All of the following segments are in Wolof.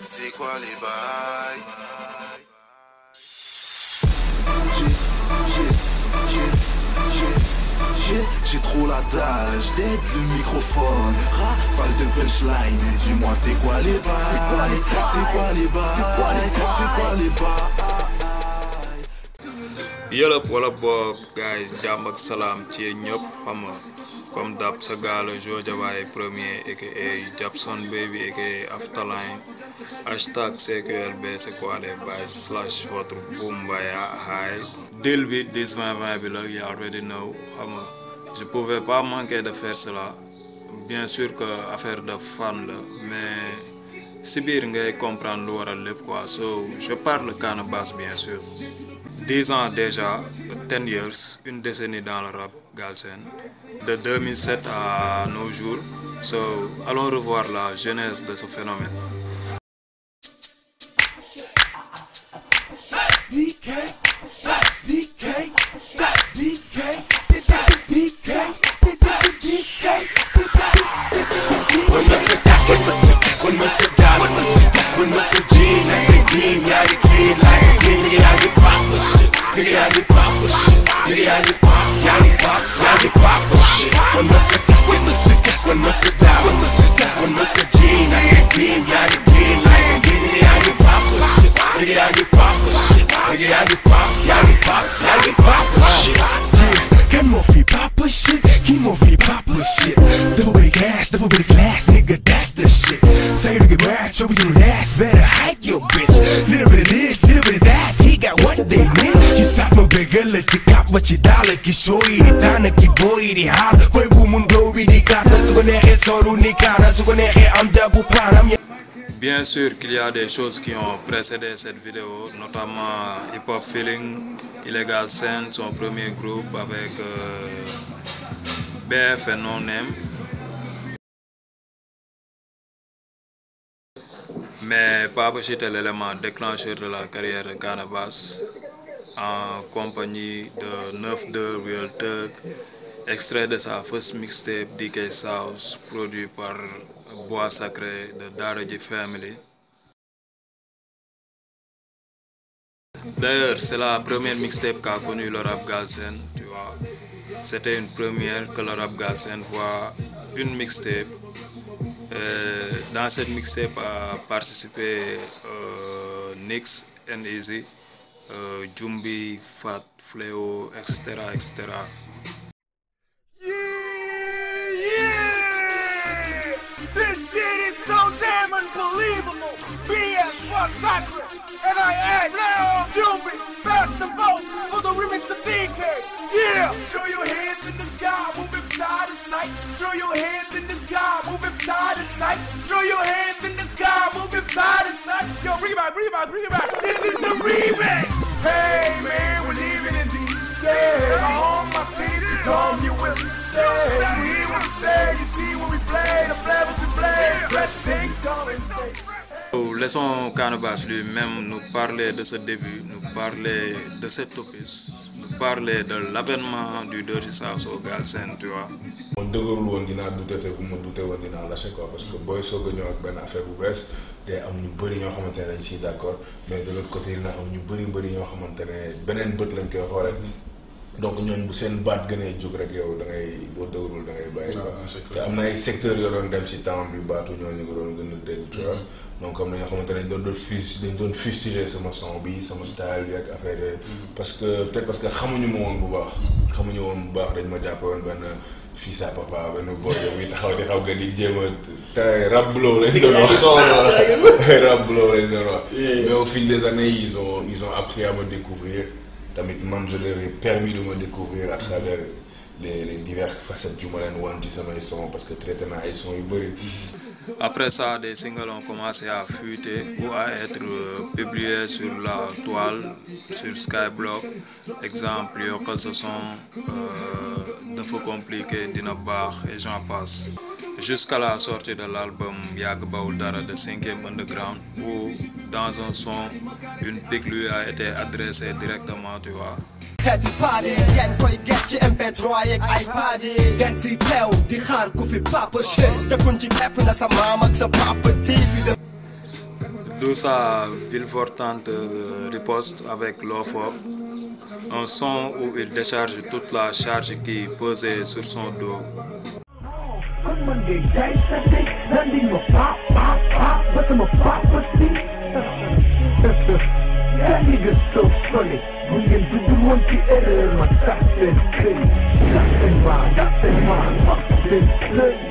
C'est quoi les bails? J'ai trop la dalle, d'être le microphone. Rafale de punchline, dis-moi c'est quoi les bails? C'est quoi les bails? C'est quoi les bails? C'est quoi les bails? Yellow wala boog guys, jàmm ak salaam ci ñëpp xam nga comme dab sa gaal Joja Waay premier aka Japson Baby aka Afterline hashtag CQLB c'est quoi les bails / votre Boombaya high deal bi 10-20-20 bi la you already know xam nga je pouvais pas manquer de faire cela bien sûr que affaire de fan la mais si biir ngay comprendre lu waral lépp quoi so je parle Canabasse bien sûr 10 ans déjà, 10 years, une décennie dans le rap Galsen, de 2007 à nos jours. So, allons revoir la genèse de ce phénomène. Say to get rad, show me you last. Better hide your bitch. Little bit of this, little bit of that. He got what they need. She sat my big girl, let you got what you dollar. Ki show it, tana ki boy, di hal. Boy, boom, blow me, di kata. Sugonere, soro, ni kana. Sugonere, am jabu panam. Bien sûr qu'il y a des choses qui ont précédé cette vidéo, notamment Hip Hop Feeling, Illegal Scene, son premier groupe avec BF et No Name. Mais Papa Shit est l'élément déclencheur de la carrière de Canabasse en compagnie de 9-2 Real Thug, extrait de sa first mixtape DK South, produit par Bois Sacré de Daraji Family. D'ailleurs, c'est la première mixtape qu'a connu le rap Galsen, tu vois. C'était une première que le rap Galsen voit une mixtape. Dans cette mixtape a participé Nix and Easy, Jumbi, Fat, Fléau, etc. etc. This shit is so damn unbelievable. BS Bois Sacré, and I add Fléau, Jumbi, Fat the vote for the remix of DK. Yeah! Throw your hands in the sky, moving side to side. Throw your hands in the sky, moving side to side. Throw your hands in the sky, moving side to side. Yo, bring it back, bring it back, bring it back. This is the remix. Hey man, we're leaving in DC. On my city to come, you will stay. You hear what we say, you see what we play, the flavors we play. Fresh things coming. Laissons Canabasse lui-même nous parler de ce début, nous parler de cet opus, nous parler de l'avènement du Dirty South au Galsen, tu vois. ma dëgërul woon dinaa dute te bu ma dute woon dinaa lâché quoi parce que booy soog a ñëw ak benn affaire bu bees te am ñu bëri ñoo xamante ne dañ siy d'accord mais de l'autre côté dina am ñu bëri ñoo xamante ne beneen bët lañ koy xoolee donc ñooñ bu seen baat gënee jóg rek yow da ngay boo dëgërul da ngay bàyyi quoi te am na ay secteurs yoo doon dem si temps bi baatu ñooñu ko doon gën a dégg tu vois donc am na ñoo xamante ne dañ doon fustiger sama son bi sama style bi ak affaire yooyu parce que peut-être parce que xamuñu ma woon bu baax dañ ma jàppe woon benn fii sa papa benn boy muy taxaw di xaw nga di jéem a rap blow lañ doon wax rap blow lañ doon wax mais au fil des années ils ont appris à me découvrir tamit man je leur ai permis de me découvrir à travers les diverses facettes yu ma leen wan ci samay son parce que traité naa ay son yu bëri. Après ça, des singles ont commencé à fuiter ou à être publiés sur la toile, sur Skyblock. Exemple, Yokkal ce son, Dafa Compliqué, Dina Baax et j'en passe. Jusqu'à la sortie de l'album Yag Bawul Dara de 5e Underground, où dans un son, une pique lui a été adressée directement, tu vois. xeeti party ngeen koy get ci MP3 yeeg iPad yi ngeen si teew di xaar ku fi papa shit dëkkuñ ci pepp na sa maam ak sa papa TV. D'où sa virevoltante riposte avec Lofop, un son où il décharge toute la charge qui pesait sur son dos. That nigga's so funny. We can do the one to error, my socks and crazy. Shots and mine, fuck and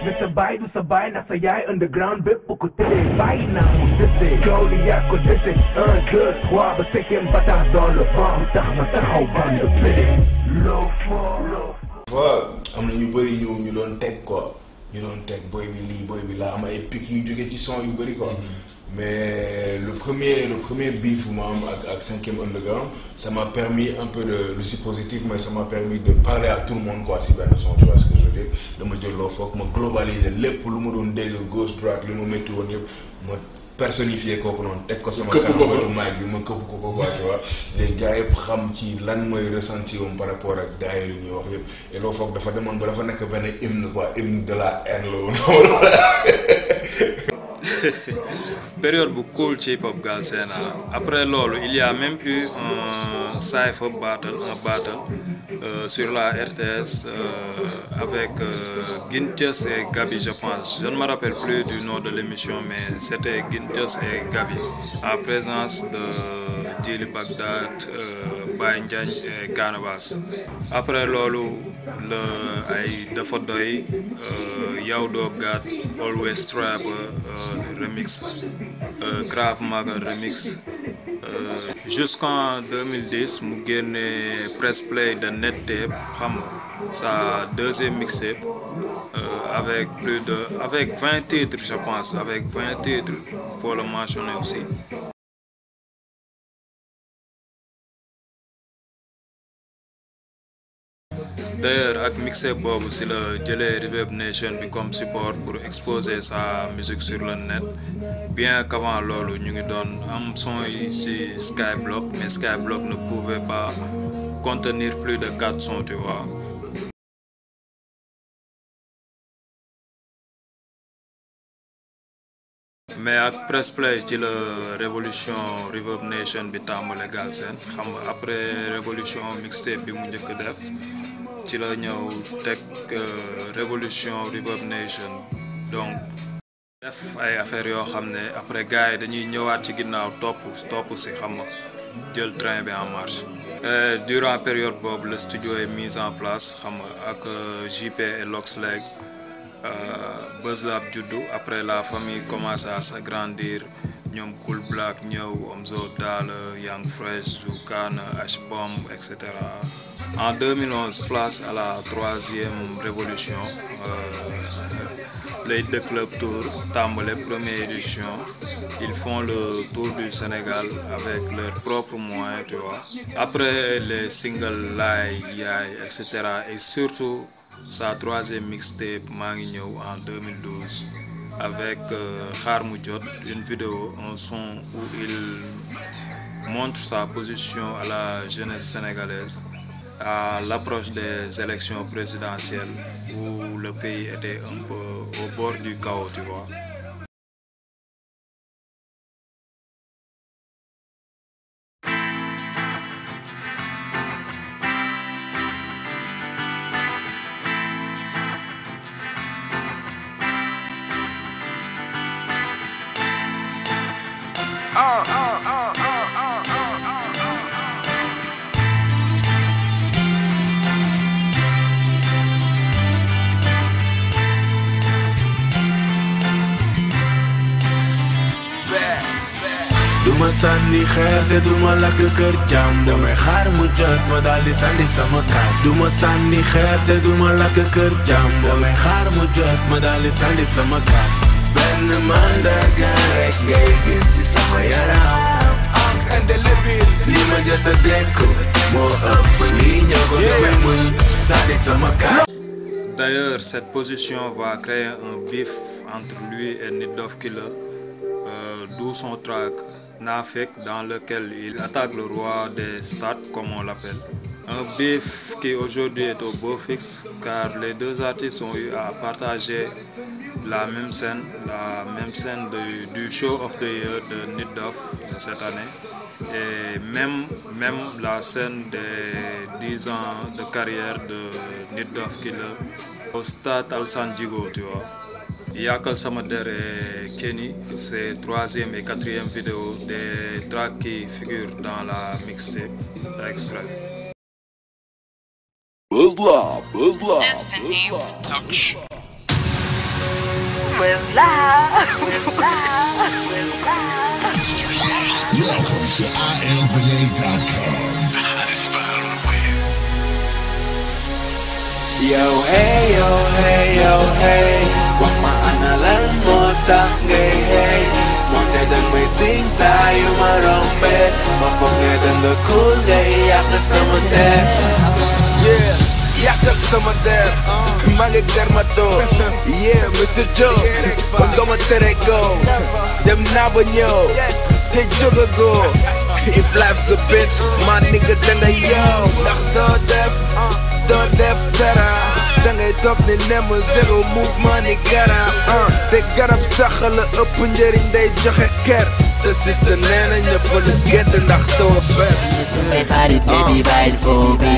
Mr. Bai do sabay na sayay underground bit poko tele bay na mudese. Jolly yako dese, 1, 2, 3, ba second bata dans le vent. Tax ma taxaw band de play. Low fall. Am na ñu bari ñu doon teg quoi. Ñu doon teg boy bi lii boy bi la am ay pic yu jóge ci son yu bari quoi. Mais le premier beef avec 5e Underground, ça m'a permis un peu de, je suis positif, mais ça m'a permis de parler à tout le monde quoi, si bien son, tu vois ce que je veux dire, de me dire l'offre, me globaliser, les pour le monde de gauche droite, le moment tout me personnifier quoi, non, teg ko sama kanam mic bi ma këpp ko quoi, tu vois, les gars yëpp xam ci lan mooy ressentir par rapport ak gars yi ñuy wax yëpp, et l'offre dafa demoon ba dafa nekk benn hymne quoi, hymne de la haine la Période bu cool ci hip-hop Galsen. Après lolo, il y a même eu un cypher battle, sur la RTS avec Gintius et Gabi, je pense. Je ne me rappelle plus du nom de l'émission, mais c'était Gintius et Gabi, en présence de Djili Bagdad, Baye Ndiagne et Canavas. Après lolo, le ay dafa doy Yawdo Gat, Always Trap remix, Grave Maga remix. Jusqu'en 2010, mu génne press play de Net Tape, sa deuxième mixtape, avec 20 titres, je pense, avec 20 titres, faut le mentionner aussi. D'ailleurs, avec mixtape bobu, c'est le jëlé Reverb Nation comme support pour exposer sa musique sur le net. Bien qu'avant lolo, ñu ngi doon am son ici Skyblock, mais Skyblock ne pouvait pas contenir plus de 4 sons, tu vois. Mais avec press play ci la révolution Reverb Nation bi tàmbale Galsen, xam nga après révolution mixtape bi mu njëkk def ci la ñëw teg révolution Reverb Nation, donc def ay affaires yoo xam ne après gars yi dañuy ñëwaat ci ginnaaw topp si xam nga jël train bi en marche. Durant période boobu le studio est mis en place xam nga ak JP et Loxleg. Buzzlab juddu, après la famille commence à s'agrandir, ñom Cool Black ñëw, Omzo Dollar, Young Fresh, Zoukana, H-Bomb, etc. En 2011, place à la 3e révolution, les deux club tour, Tambole, première édition, ils font le tour du Sénégal avec leurs propres moyens, tu vois. Après les singles Lai, Yai, etc. et surtout sa 3e mixtape Mangi Ñëw en 2012 avec Xaar Mu Jot, une vidéo, un son où il montre sa position à la jeunesse sénégalaise à l'approche des élections présidentielles où le pays était un peu au bord du chaos, tu vois. Duma sànni xeer te duma lakk kër jàmm damay xaar mu jot ma daldi sànni sama kaat duma sànni xeer te duma lakk kër jàmm damay xaar mu jot ma daldi sànni sama kaat benn mandarga rek ngay gis ci sama yaram ak indélébile li ma jot a dénku moo ëpp li ñëw ko damay muñ sànni sama kaat. D'ailleurs, cette position va créer un beef entre lui et Nit Doff Killer, d'où son track Nafek, dans lequel il attaque le roi des stats, comme on l'appelle. Un beef qui aujourd'hui est au beau fixe car les deux artistes ont eu à partager la même scène du Show of the Year de Nit Doff cette année et même la scène des 10 ans de carrière de Nit Doff Killer au stade Alassane Djigo, tu vois. Yakal Sama Der et Kenny, c'est 3e et 4e vidéo des tracks qui figurent dans la mixtape extrait. Welcome to IamVanay.com. Yo hey, yo hey, yo hey. Wax ma ana lan moo tax ngay hey. Moonte dang may sing saa yu ma rombe. Ma foog ne danga cool ngay yàq sama der. Yeah, yàqal sama der. Maa ngi dermato. Yeah, Mr. Joe. Kon doo ma tere go. Dem naa ba ñëw. Te jóg a go. If life's a bitch, my nigga danga yow. Ndax doo def dara. Dangay toog ni nem zero mouvement ni garab. Te garab sax la ëpp njëriñ day joxe ker. Sa sister nee na ñëpp la gedd ndax doo fer. May xarit baby bàyyil foo bi.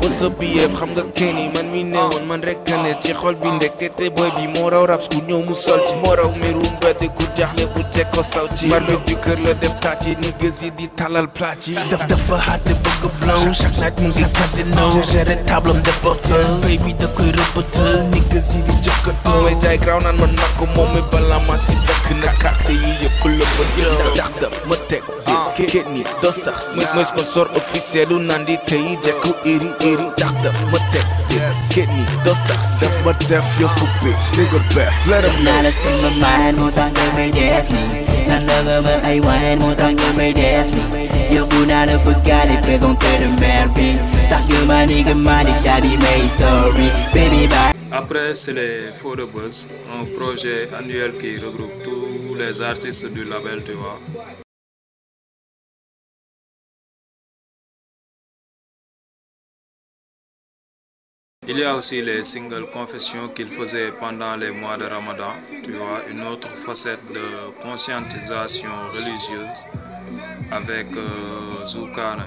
What's up BF xam nga Kenny man mi newoon man rek ne ci xol bi ndekete boy bi moo raw rap ku ñëw mu sol ci moo raw miru mbedd ku jaaxle bu jekk ko saw ci marme du kër la def tàcc yi ni gës yi di talal plat yi dafa xaate bëgg blow chaque night mu ngi casino géré table am def bottle baby da koy rëppatal ni gës yi di jokkatoo may jaay graw naan man nag ko moom mi balaa ma si fekk na carte yi yëpp la ba jël ndax daf ma teg Kenny doo sax mooy sponsor officiel u naan di tey jekku iri ndax daf ma teg Kenny doo sax daf ma def yëfu bitch nigga beef let him know. Naa la sama maan moo tax nga may def nii. Nan la nga ma ay wine moo tax nga may def nii. Yóbbu naa la bëggaale présenté de mère bi. Tax nga ma ni daal may sorry baby bye. Après, c'est les Faux de Buzz, un projet annuel qui regroupe tous les artistes du label, tu vois. Il y a aussi les singles confessions qu'il faisait pendant les mois de Ramadan, tu vois, une autre facette de conscientisation religieuse avec Zoukane.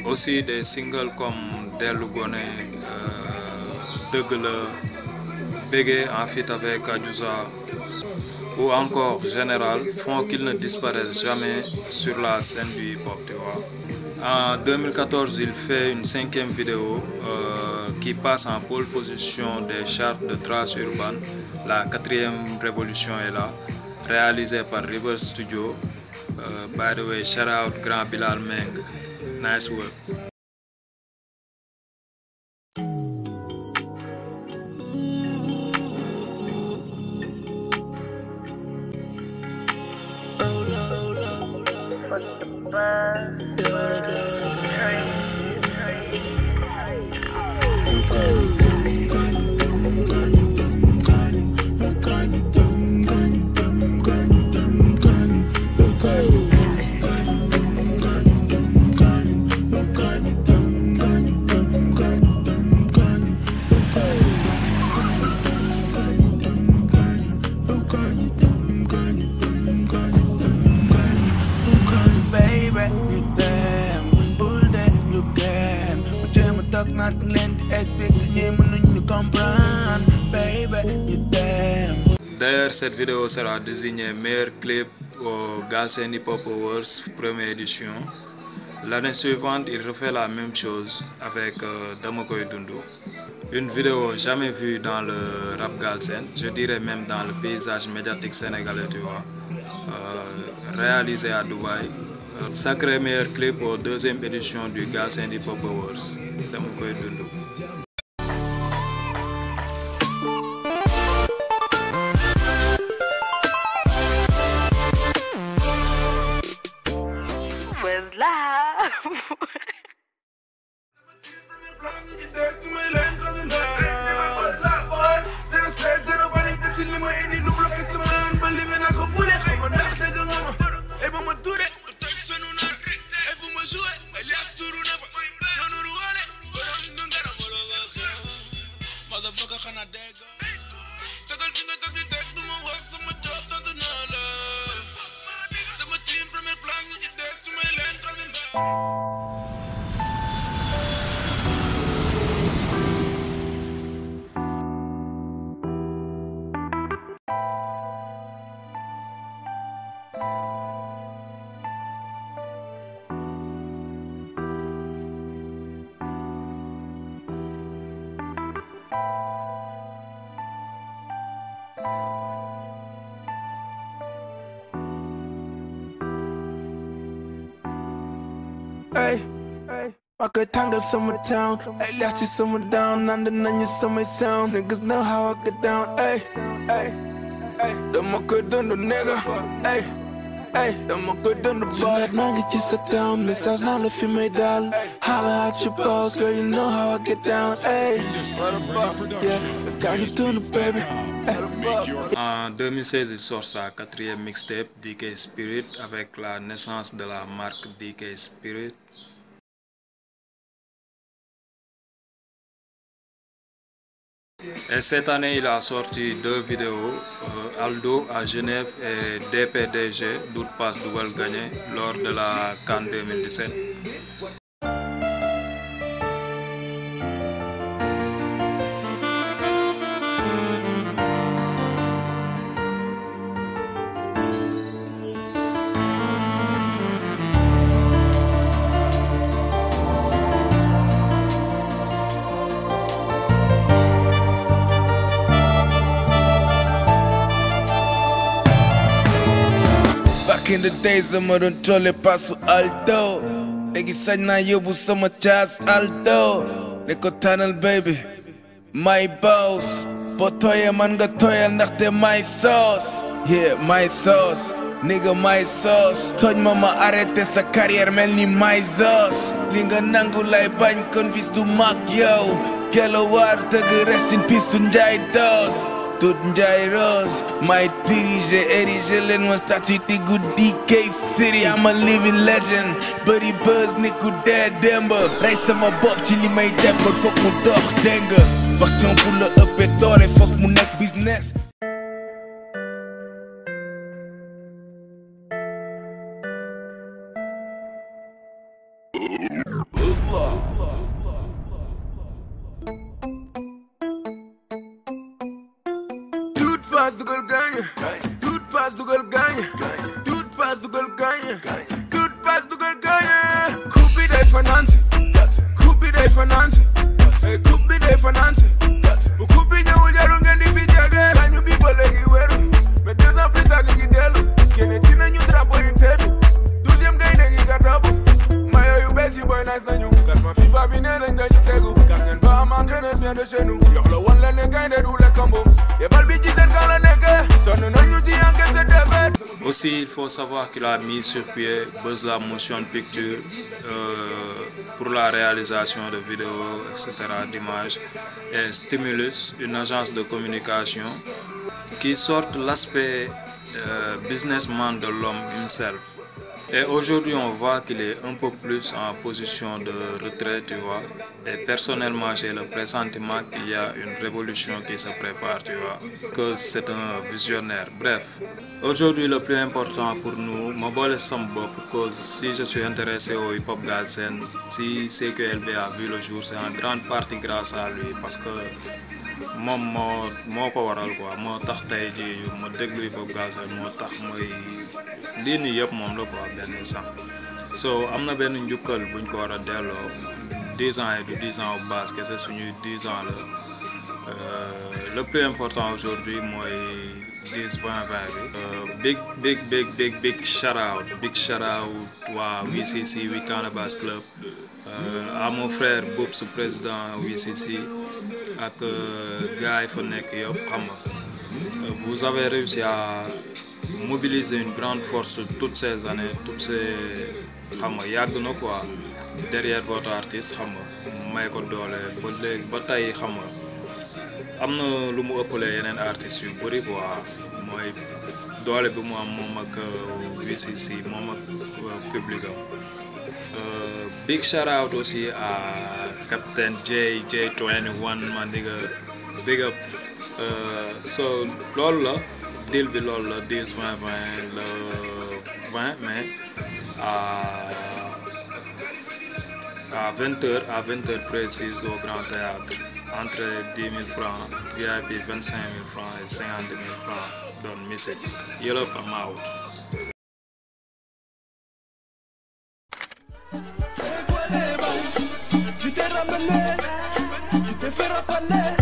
Aussi des singles comme Dellu Gone, Dëgg La, Bégué en feat avec Adiouza ou encore Général font qu'il ne disparaisse jamais sur la scène du hip-hop, tu vois. En 2014, il fait une 5e vidéo qui passe en pole position des charts de thrash urban. La 4e révolution est là, réalisée par River Studio. By the way, shout out Grand Bilal Meng. Nice work. D'ailleurs, cette vidéo sera désignée meilleur clip au Galsen Hip Hop Awards première édition. L'année suivante, il refait la même chose avec Dama Koy Dundu. Une vidéo jamais vue dans le rap Galsen, je dirais même dans le paysage médiatique sénégalais, tu vois. Réalisée à Dubaï. Sacré meilleur clip aux 2e édition du Galsen Hip Hop Awards. Dama Koy Dundu. motherfucker xana dégg tegal fi nga tag di teg du ma wax sama job tontu naa la sama team premier plan ñu ci dégg su may leen troisième Hey, I could tangle summer town. Hey, latch you summer down. Under none you summer sound. Niggas know how I get down. Hey, dama koy dund nigga. Hey, dama koy dund boy. Tonight maa ngi ci sa town. Message naa la fi may dal. Holla at your boss, girl, you know how I get down. Hey, yeah, got you doing it, baby. En 2016, il sort sa 4e mixtape DK Spirit avec la naissance de la marque DK Spirit. Et cette année, il a sorti 2 vidéos, Aldo à Genève et DPDG, Doute Passe Dougal Gagné, lors de la CAN 2017. Back in the days, dama doon tolle pasu Aldo. Léegi sañ naa yóbbu sama caas Aldo. Ne ko tànnal baby, my boss. Boo tooyee man nga tooyal ndaxte my sauce. Yeah, my sauce, nigga my sauce. Tooñ ma arrêté sa carrière mel ni my sauce. Li nga nangu lay bañ kon bis du mag yow. Gelo war tëgg rest in peace to Njaay Doos. Tout Njaay Rose, my dirige, érigé leen ma statue ti guddi DK City. I'm a living legend, bëri buzz ni ku dee démb. Rey sama bopp ci li may def kon fokk mu dox dégg nga. Passion pour le ëppee doore fokk mu nekk business. Pass dugal gagné, Doute Passe dugal gagné, Doute Passe dugal gagné, Doute Passe dugal gagné. Coupe bi day finance, coupe bi day finance, coupe bi day finance. Bu coupe bi ñëwul jarul ngeen di fi jege. Kañu bi ba léegi wéru, mais 2 ans plus tard ñu dellu. Génne ci nañu drapeau yu teeru, 12e gaynde gi gàddabu. Mayo yu bees yi boy nice nañu, gas ma FIFA bi nee nañ dañu tegu. Gas ngeen ba am entraîneur bien de chez nous. Yox la wan la ne gaynde du le combo. Aussi, il faut savoir qu'il a mis sur pied Buzz la Motion Picture pour la réalisation de vidéos, etc., d'images, et Stimulus, une agence de communication qui sort l'aspect businessman de l'homme himself. Et aujourd'hui, on voit qu'il est un peu plus en position de retrait, tu vois. Et personnellement, j'ai le pressentiment qu'il y a une révolution qui se prépare, tu vois. Que c'est un visionnaire. Bref, aujourd'hui, le plus important pour nous, ma boole sama bopp, parce que si je suis intéressé au hip-hop Galsen, si CQLB a vu le jour, c'est en grande partie grâce à lui. Parce que moom moo ko waral quoi, moo tax tey jii ma déglu hip-hop Galsen, moo tax mooy lii nii yëpp moom la quoi benn sax. So am na benn njukkal buñ ko war a delloo 10 ans et du 10 ans au base kese suñuy 10 ans la. Le plus important aujourd'hui mooy 10-20-20 bi. Big shout out waa WCC Wikana Bass Club, à mon frère Boubs, président WCC, ak gars yi fa nekk yëpp xam nga. Vous avez réussi à mobiliser une grande force toutes ces années, toutes ces xam nga yàgg na quoi derrière votre artiste xam nga may ko doole ba léegi ba tey xam nga am na lu mu ëppalee yeneen artistes yu bëri quoi, mooy doole bi mu am moom ak WCC moom ak public am. Big shout out aussi à Captain J21 my nigga, big up so loolu la deal bi loolu la 10 20 20 le 20 mai à 20h précise au Grand Théâtre entre 10 000 francs VIP 25 000 francs et 50 000 francs doon musique Europe am out. Tu t'es ramené, tu t'es fait rafaler.